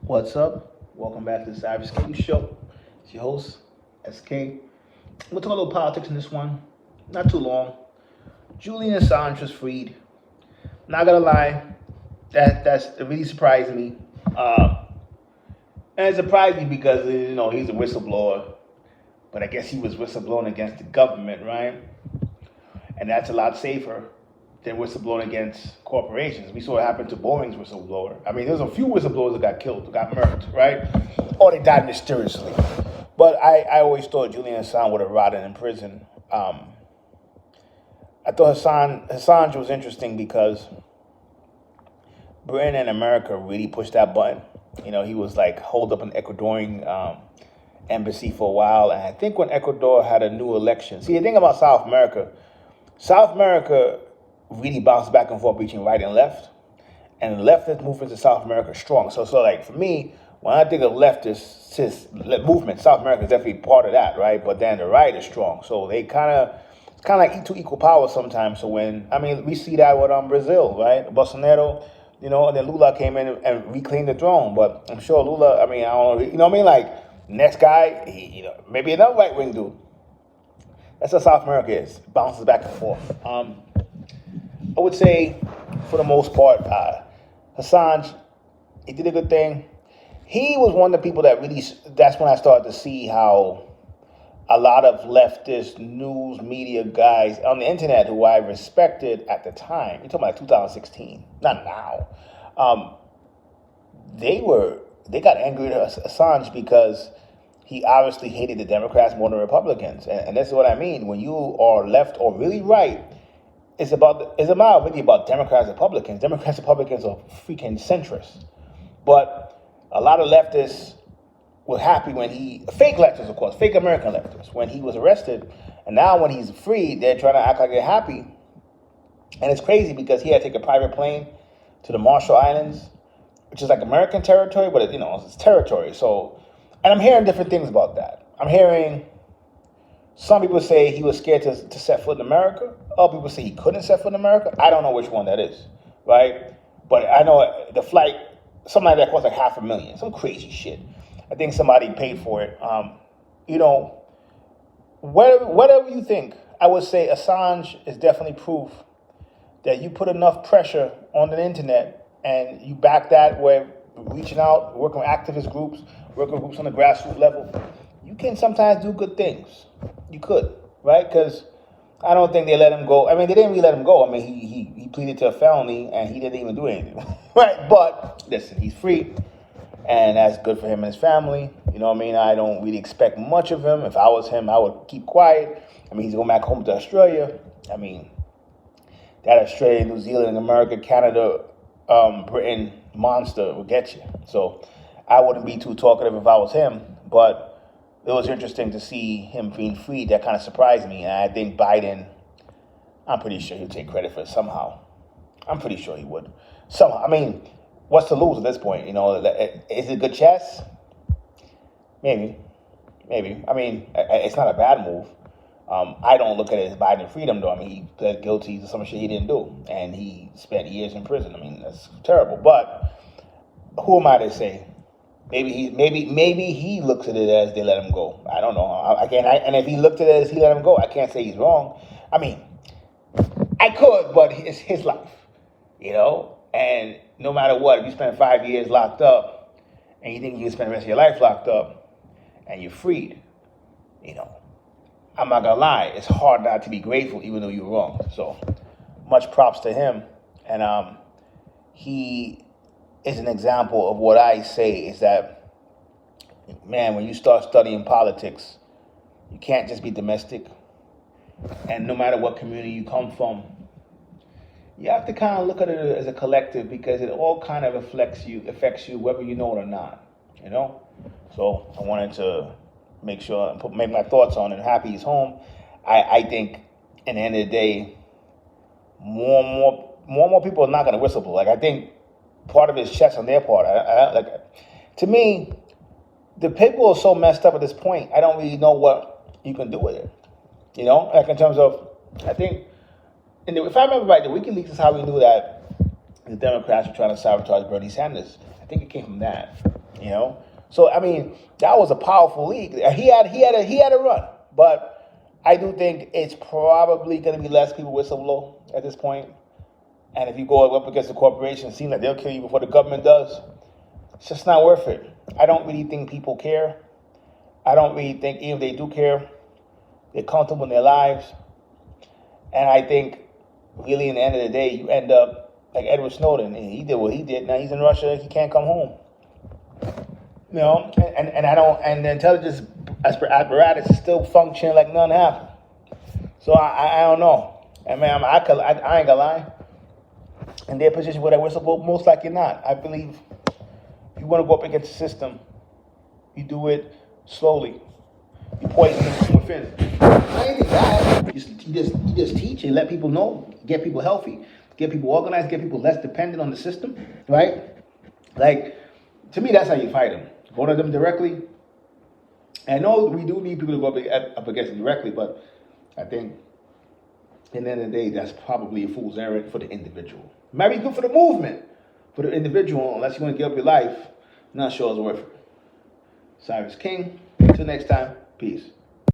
What's up? Welcome back to the Siris King Show. It's your host, SK. We'll talk a little politics in this one. Not too long. Julian Assange was freed. Not gonna lie, it really surprised me. And it surprised me because he's a whistleblower, but I guess he was whistleblowing against the government, right? And that's a lot safer than whistleblowing against corporations. We saw what happened to Boeing's whistleblower. I mean, there's a few whistleblowers that got killed, got murdered, right? Or they died mysteriously. But I always thought Julian Assange would have rotted in prison. I thought Assange was interesting because Britain and America really pushed that button. He was like holed up in the Ecuadorian embassy for a while. And I think when Ecuador had a new election, see, the thing about South America really bounced back and forth between right and left. And the leftist movements in South America are strong. So like for me, when I think of leftist movement, South America is definitely part of that, right? But then the right is strong. So they it's kind of like two equal powers sometimes. So we see that with Brazil, right? Bolsonaro, and then Lula came in and reclaimed the throne. But I'm sure Lula, I don't know, like next guy, maybe another right wing dude. That's how South America is. It bounces back and forth. I would say, for the most part, Assange, he did a good thing. He was one of the people that's when I started to see how a lot of leftist news media guys on the internet who I respected at the time, you're talking about 2016, not now, they got angry at Assange because he obviously hated the Democrats more than Republicans. And that's what I mean. When you are left or really right, it's not really about Democrats and Republicans. Democrats and Republicans are freaking centrists. But a lot of leftists were happy when fake leftists, of course, fake American leftists, when he was arrested. And now when he's free, they're trying to act like they're happy. And it's crazy because he had to take a private plane to the Marshall Islands, which is like American territory, but it's territory. So, and I'm hearing different things about that. I'm hearing some people say he was scared to set foot in America. Other people say he couldn't set foot in America. I don't know which one that is, right? But I know the flight, something like that cost like $500,000, some crazy shit. I think somebody paid for it. Whatever you think, I would say Assange is definitely proof that you put enough pressure on the internet and you back that with reaching out, working with activist groups, working with groups on the grassroots level, you can sometimes do good things. You could, right? Because I don't think they let him go. They didn't really let him go. He pleaded to a felony and he didn't even do anything, right? But listen, he's free, and that's good for him and his family. I don't really expect much of him. If I was him, I would keep quiet. He's going back home to Australia. That Australia, New Zealand, America, Canada, Britain monster will get you. So I wouldn't be too talkative if I was him, but it was interesting to see him being freed. That kind of surprised me. And I think Biden, I'm pretty sure he'll take credit for it somehow. I'm pretty sure he would. Somehow. What's to lose at this point? Is it good chess? Maybe. It's not a bad move. I don't look at it as Biden freedom, though. He pled guilty to some shit he didn't do. And he spent years in prison. That's terrible. But who am I to say? Maybe he looks at it as they let him go. I don't know. And if he looked at it as he let him go, I can't say he's wrong. I could, but it's his life, And no matter what, if you spend 5 years locked up, and you think you can spend the rest of your life locked up, and you're freed, I'm not gonna lie, it's hard not to be grateful, even though you're wrong. So, much props to him, and he is an example of what I say is that, man, when you start studying politics, you can't just be domestic. And no matter what community you come from, you have to kind of look at it as a collective because it all kind of affects you, whether you know it or not, So I wanted to make sure, make my thoughts on it. Happy he's home. I think, in the end of the day, more and more people are not going to whistleblow. I think part of it is chess on their part. To me, the people are so messed up at this point. I don't really know what you can do with it. In terms of, I think, if I remember right, the WikiLeaks is how we knew that the Democrats were trying to sabotage Bernie Sanders. I think it came from that, you know. So I mean, that was a powerful league. He had a run, but I do think it's probably going to be less people whistleblow at this point. And if you go up against the corporation, it seems like they'll kill you before the government does. It's just not worth it. I don't really think people care. I don't really think, even if they do care, they're comfortable in their lives. And I think, really, in the end of the day, you end up like Edward Snowden. He did what he did. Now he's in Russia. He can't come home. You know, and the intelligence apparatus is still functioning like none happened. So I don't know. And man, I ain't gonna lie. In their position where they whistleblower, most likely not. I believe if you want to go up against the system, you do it slowly. You poison them from within. Not even that. You just teach and let people know, get people healthy, get people organized, get people less dependent on the system, right? Like, to me, that's how you fight them. Go to them directly. And I know we do need people to go up against them directly, but I think in the end of the day, that's probably a fool's errand for the individual. It might be good for the movement, for the individual, unless you want to give up your life. I'm not sure it's worth it. Siris King. Until next time, peace.